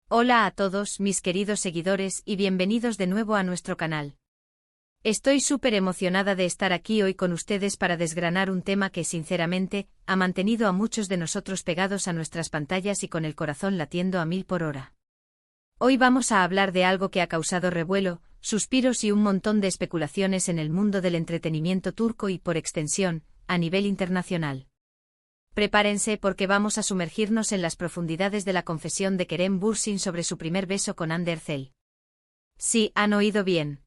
Hola a todos mis queridos seguidores y bienvenidos de nuevo a nuestro canal. Estoy súper emocionada de estar aquí hoy con ustedes para desgranar un tema que sinceramente ha mantenido a muchos de nosotros pegados a nuestras pantallas y con el corazón latiendo a 1000 por hora. Hoy vamos a hablar de algo que ha causado revuelo, suspiros y un montón de especulaciones en el mundo del entretenimiento turco y por extensión, a nivel internacional. Prepárense porque vamos a sumergirnos en las profundidades de la confesión de Kerem Bürsin sobre su primer beso con Hande Erçel. Sí, han oído bien.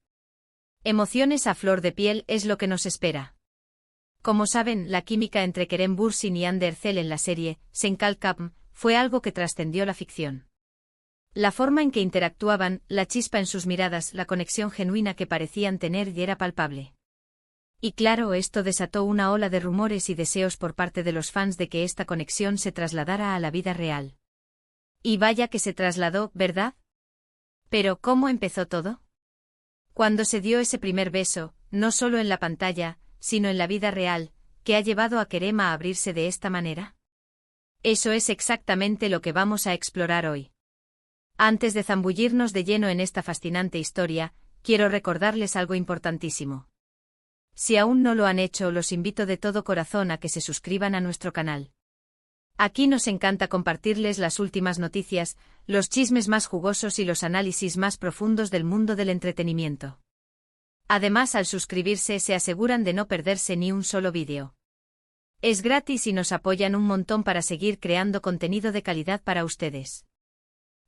Emociones a flor de piel es lo que nos espera. Como saben, la química entre Kerem Bürsin y Hande Erçel en la serie Sen Kalkam fue algo que trascendió la ficción. La forma en que interactuaban, la chispa en sus miradas, la conexión genuina que parecían tener y era palpable. Y claro, esto desató una ola de rumores y deseos por parte de los fans de que esta conexión se trasladara a la vida real. Y vaya que se trasladó, ¿verdad? Pero, ¿cómo empezó todo? Cuando se dio ese primer beso, no solo en la pantalla, sino en la vida real, ¿qué ha llevado a Kerem a abrirse de esta manera? Eso es exactamente lo que vamos a explorar hoy. Antes de zambullirnos de lleno en esta fascinante historia, quiero recordarles algo importantísimo. Si aún no lo han hecho, los invito de todo corazón a que se suscriban a nuestro canal. Aquí nos encanta compartirles las últimas noticias, los chismes más jugosos y los análisis más profundos del mundo del entretenimiento. Además, al suscribirse se aseguran de no perderse ni un solo vídeo. Es gratis y nos apoyan un montón para seguir creando contenido de calidad para ustedes.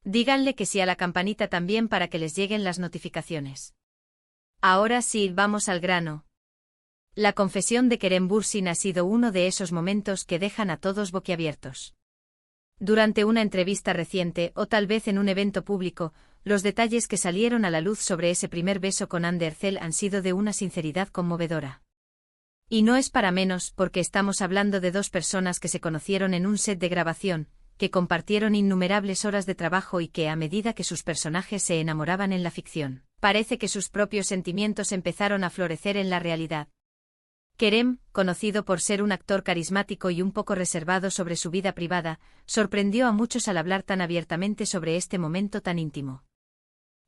Díganle que sí a la campanita también para que les lleguen las notificaciones. Ahora sí, vamos al grano. La confesión de Kerem Bürsin ha sido uno de esos momentos que dejan a todos boquiabiertos. Durante una entrevista reciente, o tal vez en un evento público, los detalles que salieron a la luz sobre ese primer beso con Hande Erçel han sido de una sinceridad conmovedora. Y no es para menos, porque estamos hablando de dos personas que se conocieron en un set de grabación, que compartieron innumerables horas de trabajo y que, a medida que sus personajes se enamoraban en la ficción, parece que sus propios sentimientos empezaron a florecer en la realidad. Kerem, conocido por ser un actor carismático y un poco reservado sobre su vida privada, sorprendió a muchos al hablar tan abiertamente sobre este momento tan íntimo.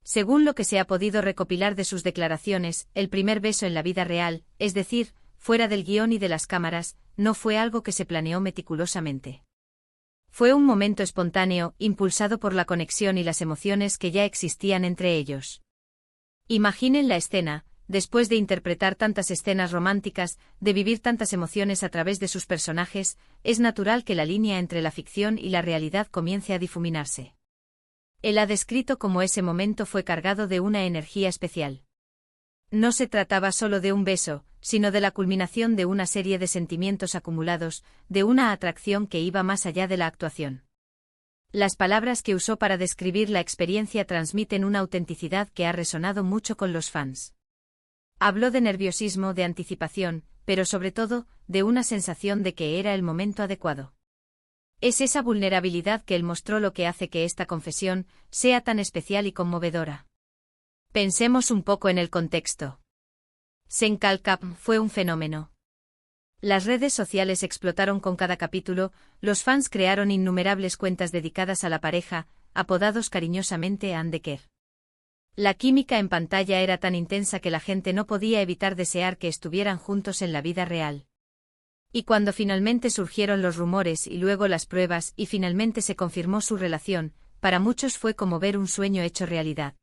Según lo que se ha podido recopilar de sus declaraciones, el primer beso en la vida real, es decir, fuera del guión y de las cámaras, no fue algo que se planeó meticulosamente. Fue un momento espontáneo, impulsado por la conexión y las emociones que ya existían entre ellos. Imaginen la escena. Después de interpretar tantas escenas románticas, de vivir tantas emociones a través de sus personajes, es natural que la línea entre la ficción y la realidad comience a difuminarse. Él ha descrito cómo ese momento fue cargado de una energía especial. No se trataba solo de un beso, sino de la culminación de una serie de sentimientos acumulados, de una atracción que iba más allá de la actuación. Las palabras que usó para describir la experiencia transmiten una autenticidad que ha resonado mucho con los fans. Habló de nerviosismo, de anticipación, pero sobre todo, de una sensación de que era el momento adecuado. Es esa vulnerabilidad que él mostró lo que hace que esta confesión sea tan especial y conmovedora. Pensemos un poco en el contexto. Sen Kalkam fue un fenómeno. Las redes sociales explotaron con cada capítulo, los fans crearon innumerables cuentas dedicadas a la pareja, apodados cariñosamente Hande Erçel. La química en pantalla era tan intensa que la gente no podía evitar desear que estuvieran juntos en la vida real. Y cuando finalmente surgieron los rumores y luego las pruebas y finalmente se confirmó su relación, para muchos fue como ver un sueño hecho realidad.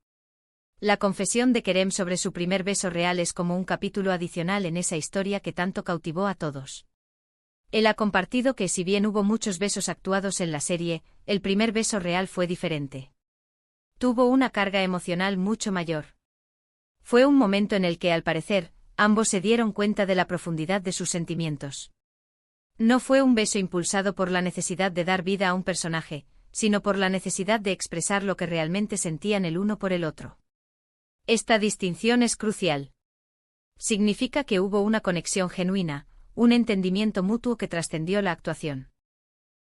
La confesión de Kerem sobre su primer beso real es como un capítulo adicional en esa historia que tanto cautivó a todos. Él ha compartido que si bien hubo muchos besos actuados en la serie, el primer beso real fue diferente. Tuvo una carga emocional mucho mayor. Fue un momento en el que, al parecer, ambos se dieron cuenta de la profundidad de sus sentimientos. No fue un beso impulsado por la necesidad de dar vida a un personaje, sino por la necesidad de expresar lo que realmente sentían el uno por el otro. Esta distinción es crucial. Significa que hubo una conexión genuina, un entendimiento mutuo que trascendió la actuación.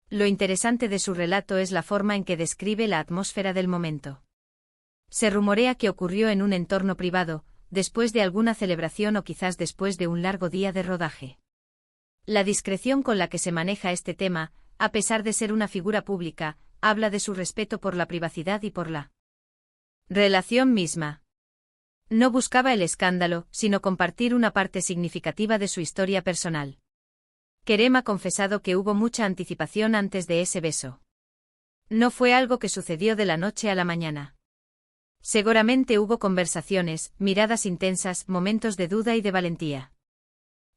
Lo interesante de su relato es la forma en que describe la atmósfera del momento. Se rumorea que ocurrió en un entorno privado, después de alguna celebración o quizás después de un largo día de rodaje. La discreción con la que se maneja este tema, a pesar de ser una figura pública, habla de su respeto por la privacidad y por la relación misma. No buscaba el escándalo, sino compartir una parte significativa de su historia personal. Kerem ha confesado que hubo mucha anticipación antes de ese beso. No fue algo que sucedió de la noche a la mañana. Seguramente hubo conversaciones, miradas intensas, momentos de duda y de valentía.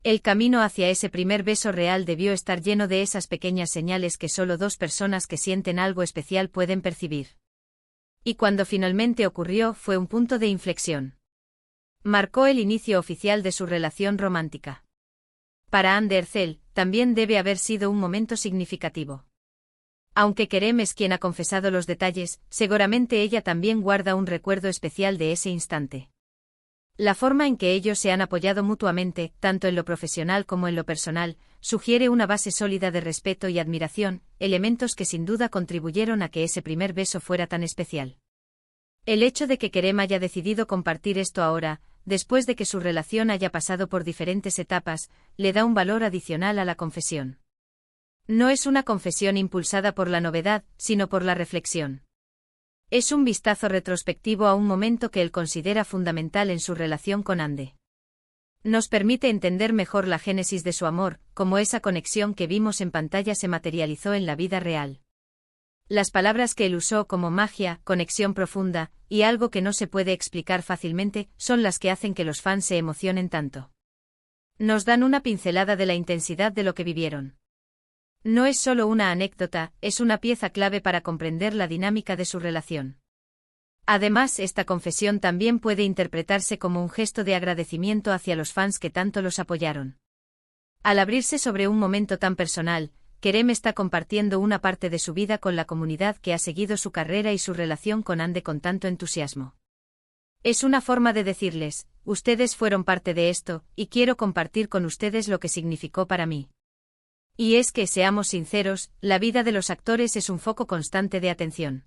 El camino hacia ese primer beso real debió estar lleno de esas pequeñas señales que solo dos personas que sienten algo especial pueden percibir. Y cuando finalmente ocurrió fue un punto de inflexión. Marcó el inicio oficial de su relación romántica. Para Hande Erçel, también debe haber sido un momento significativo. Aunque Kerem es quien ha confesado los detalles, seguramente ella también guarda un recuerdo especial de ese instante. La forma en que ellos se han apoyado mutuamente, tanto en lo profesional como en lo personal, sugiere una base sólida de respeto y admiración, elementos que sin duda contribuyeron a que ese primer beso fuera tan especial. El hecho de que Kerem haya decidido compartir esto ahora, después de que su relación haya pasado por diferentes etapas, le da un valor adicional a la confesión. No es una confesión impulsada por la novedad, sino por la reflexión. Es un vistazo retrospectivo a un momento que él considera fundamental en su relación con Hande. Nos permite entender mejor la génesis de su amor, cómo esa conexión que vimos en pantalla se materializó en la vida real. Las palabras que él usó como magia, conexión profunda, y algo que no se puede explicar fácilmente, son las que hacen que los fans se emocionen tanto. Nos dan una pincelada de la intensidad de lo que vivieron. No es solo una anécdota, es una pieza clave para comprender la dinámica de su relación. Además, esta confesión también puede interpretarse como un gesto de agradecimiento hacia los fans que tanto los apoyaron. Al abrirse sobre un momento tan personal, Kerem está compartiendo una parte de su vida con la comunidad que ha seguido su carrera y su relación con Hande con tanto entusiasmo. Es una forma de decirles, ustedes fueron parte de esto, y quiero compartir con ustedes lo que significó para mí. Y es que, seamos sinceros, la vida de los actores es un foco constante de atención.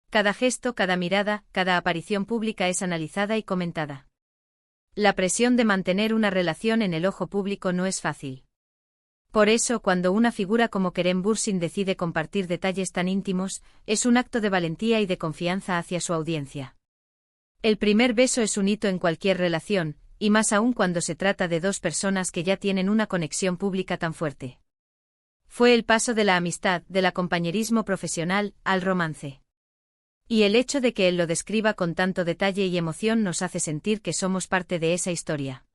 Cada gesto, cada mirada, cada aparición pública es analizada y comentada. La presión de mantener una relación en el ojo público no es fácil. Por eso, cuando una figura como Kerem Bürsin decide compartir detalles tan íntimos, es un acto de valentía y de confianza hacia su audiencia. El primer beso es un hito en cualquier relación, y más aún cuando se trata de dos personas que ya tienen una conexión pública tan fuerte. Fue el paso de la amistad, del compañerismo profesional, al romance. Y el hecho de que él lo describa con tanto detalle y emoción nos hace sentir que somos parte de esa historia.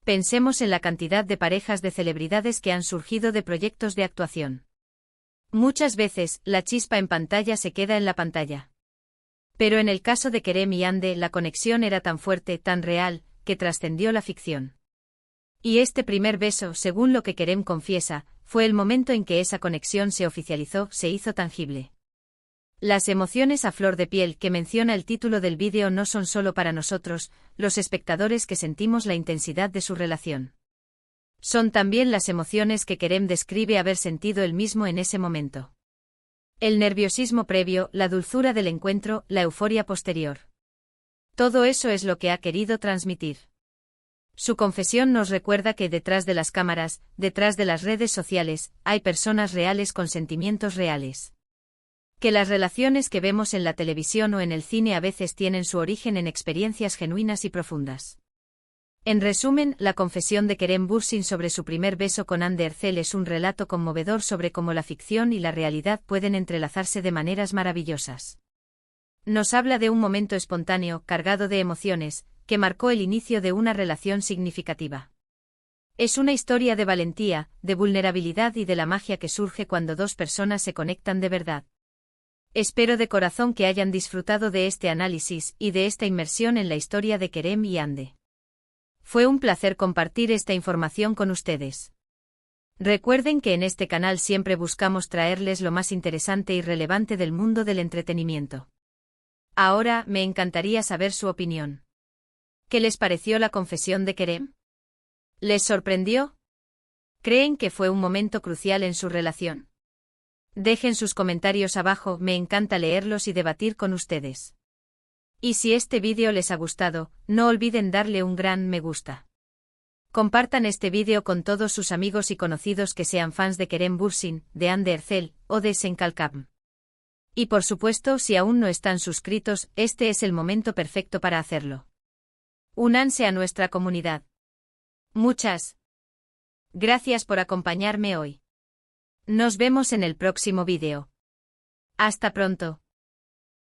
Pensemos en la cantidad de parejas de celebridades que han surgido de proyectos de actuación. Muchas veces, la chispa en pantalla se queda en la pantalla. Pero en el caso de Kerem y Hande, la conexión era tan fuerte, tan real, que trascendió la ficción. Y este primer beso, según lo que Kerem confiesa, fue el momento en que esa conexión se oficializó, se hizo tangible. Las emociones a flor de piel que menciona el título del vídeo no son solo para nosotros, los espectadores que sentimos la intensidad de su relación. Son también las emociones que Kerem describe haber sentido él mismo en ese momento. El nerviosismo previo, la dulzura del encuentro, la euforia posterior. Todo eso es lo que ha querido transmitir. Su confesión nos recuerda que detrás de las cámaras, detrás de las redes sociales, hay personas reales con sentimientos reales. Que las relaciones que vemos en la televisión o en el cine a veces tienen su origen en experiencias genuinas y profundas. En resumen, la confesión de Kerem Bürsin sobre su primer beso con Hande Erçel es un relato conmovedor sobre cómo la ficción y la realidad pueden entrelazarse de maneras maravillosas. Nos habla de un momento espontáneo, cargado de emociones, que marcó el inicio de una relación significativa. Es una historia de valentía, de vulnerabilidad y de la magia que surge cuando dos personas se conectan de verdad. Espero de corazón que hayan disfrutado de este análisis y de esta inmersión en la historia de Kerem y Hande. Fue un placer compartir esta información con ustedes. Recuerden que en este canal siempre buscamos traerles lo más interesante y relevante del mundo del entretenimiento. Ahora, me encantaría saber su opinión. ¿Qué les pareció la confesión de Kerem? ¿Les sorprendió? ¿Creen que fue un momento crucial en su relación? Dejen sus comentarios abajo, me encanta leerlos y debatir con ustedes. Y si este vídeo les ha gustado, no olviden darle un gran me gusta. Compartan este vídeo con todos sus amigos y conocidos que sean fans de Kerem Bürsin, de Hande Erçel o de Sen Kalkabm. Y por supuesto, si aún no están suscritos, este es el momento perfecto para hacerlo. Únanse a nuestra comunidad. Muchas gracias por acompañarme hoy. Nos vemos en el próximo vídeo. Hasta pronto.